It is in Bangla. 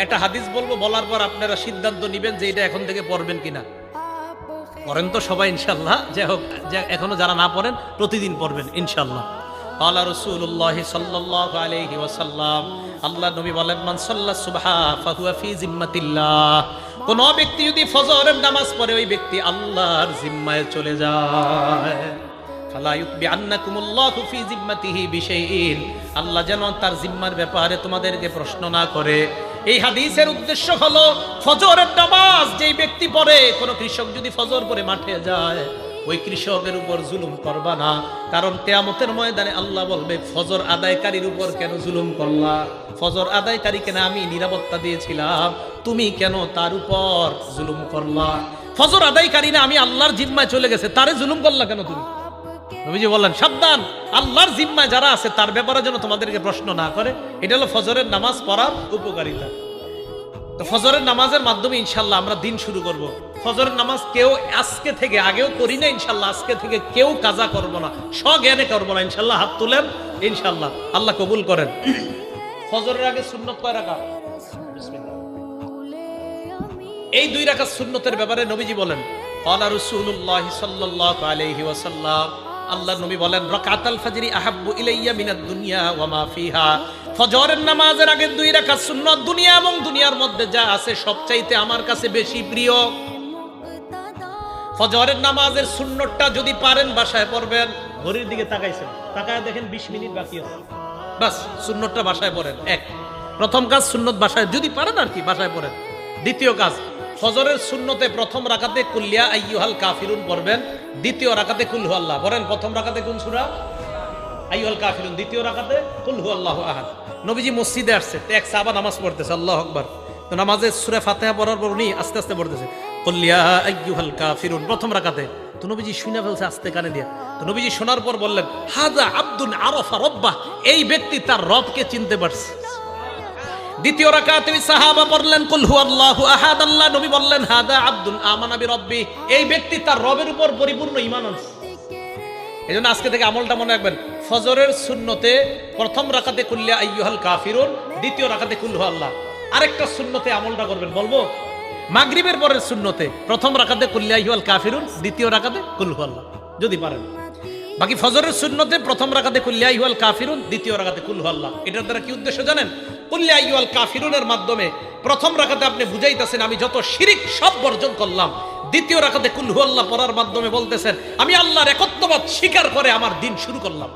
একটা হাদিস বলবো, বলার পর আপনারা সিদ্ধান্ত নেবেন যে এটা এখন থেকে পড়বেন কিনা। পড়েন তো সবাই ইনশাল্লাহ, যাই হোক এখনো যারা না পড়েন প্রতিদিন পড়বেন ইনশাল্লাহ। ক্বালা রাসূলুল্লাহ সাল্লাল্লাহু আলাইহি ওয়াসাল্লাম, আল্লাহ নবী বলেন, মান সাল্লা সুবহা ফাহুয়া ফি জিম্মাতিল্লাহ, কোন ব্যক্তি যদি ফজরের নামাজ পড়ে ওই ব্যক্তি আল্লাহর জিম্মায় চলে যায়। ফালা ইউতবিআন্নাকুমুল্লাহু ফি জিম্মাতিহি বিশাইইন, আল্লাহ যেন তার জিম্মার ব্যাপারে তোমাদেরকে প্রশ্ন না করে। এই হাদিসের উদ্দেশ্য হলো ফজরের নামাজ যেই ব্যক্তি পড়ে, কোন কৃষক যদি ফজর পড়ে মাঠে যায় ওই কৃষকের উপর জুলুম করবা না, কারণ কিয়ামতের ময়দানে আল্লাহ বলবে ফজর আদায়কারীর উপর কেন জুলুম করলা, ফজর আদায়কারীকে না আমি নিরাপত্তা দিয়েছিলাম, তুমি কেন তার উপর জুলুম করলা। ফজর আদায়কারী না আমি আল্লাহর জিম্মায় চলে গেছে, তারে জুলুম করলা কেন তুমি? নবীজি বললেন সাবধান, আল্লাহর জিম্মায় যারা আছে তার ব্যাপারে যেন তোমাদেরকে প্রশ্ন না করে। এটা হলো ফজরের নামাজ পড়ার উপকারিতা। তো ফজরের নামাজের মাধ্যমে ইনশাল্লাহ আমরা দিন শুরু করব। ফজরের নামাজ কেউ আজকে থেকে, আগেও করি না ইনশাল্লাহ, আজকে থেকে কেউ কাজা করব না, স্বজ্ঞানে করব না ইনশাল্লাহ। হাত তুলেন ইনশাল্লাহ, আল্লাহ কবুল করেন। ফজরের আগে সুন্নত কয় রাকাত? এই 2 রাকাত সুন্নতের ব্যাপারে নবীজি বলেন, ক্বালা রাসূলুল্লাহ সাল্লাল্লাহু আলাইহি ওয়াসাল্লাম, আল্লাহ নবী বলেন, রাকাতাল ফজরি আহাব্বু ইলাইয়া মিনাদ দুনিয়া ওয়া মা ফিহা, ফজরের নামাজের আগে 2 রাকাত সুন্নত দুনিয়া এবং দুনিয়ার মধ্যে যা আছে সবচাইতে আমার কাছে বেশি প্রিয়। ফজরের নামাজের সুন্নতটা যদি পারেন বাসায় পড়বেন। ঘড়ির দিকে তাকাইছেন, তাকায় দেখেন 20 মিনিট বাকি আছে, বাস সুন্নতটা বাসায় পড়েন। প্রথম কাজ সুন্নত বাসায় যদি পারেন আর কি বাসায় পড়েন। দ্বিতীয় কাজ, ফজরের সুন্নতে প্রথম রাকাতে কুল্লিয়া আইয়ুহাল কাফিরুন পড়বেন, দ্বিতীয় রাকাতে কুল হু আল্লাহ। পড়েন প্রথম রাকাতে কোন সূরা? আইয়ুহাল কাফিরুন, দ্বিতীয় রাকাতে কুল হু আল্লাহু আহাদ। নবীজি মসজিদে আসছে, এক সাহাবা নামাজ পড়তেছে, আল্লাহু আকবার। তো নামাজে সূরা ফাতিহা পড়ার পর উনি আস্তে আস্তে পড়তেছে কুল্লিয়া আইয়ুহাল কাফিরুন প্রথম রাকাতে। তো নবীজি শুনে ফেলছে আস্তে কানে দিয়া। তো নবীজি শোনার পর বললেন, হাযা আব্দুন আরাফা রাব্বাহ, এই ব্যক্তি তার রবকে চিনতে পারছে। দ্বিতীয় রাকাতে সাহাবা পড়লেন কুল হু আল্লাহু আহাদ, আল্লাহ নবী বললেন হাদা আব্দুন আমানা বিরব্বি, এই ব্যক্তি তার রবের উপর পরিপূর্ণ ঈমান আনছে। এজন্য আজকে থেকে আমলটা মনে রাখবেন, ফজরের সুন্নতে প্রথম রাকাতে কুল্লিয়া আইয়ুহাল কাফিরুন, দ্বিতীয় রাকাতে কুল হু আল্লাহ। আরেকটা সুন্নতে আমলটা করবেন, বলবো? মাগরিবের পরের সুন্নতে প্রথম রাকাতে কুল্লিয়া আইয়ুহাল কাফিরুন, দ্বিতীয় রাকাতে কুল হু আল্লাহ যদি পারেন। বাকি ফজরের সুন্নতে প্রথম রাকাতে কুল্লিয়া আইয়ুহাল কাফিরুন, দ্বিতীয় রাকাতে কুল হু আল্লাহ। এটার দ্বারা কি উদ্দেশ্য জানেন? কুল্লিয়া আইয়ুহাল কাফিরুনের মাধ্যমে প্রথম রাকাতে আপনি বুঝাইতেছেন আমি যত শিরিক সব বর্জন করলাম, দ্বিতীয় রাকাতে কুল হু আল্লাহ পড়ার মাধ্যমে বলতেছেন আমি আল্লাহর একত্ববাদ স্বীকার করে আমার দিন শুরু করলাম।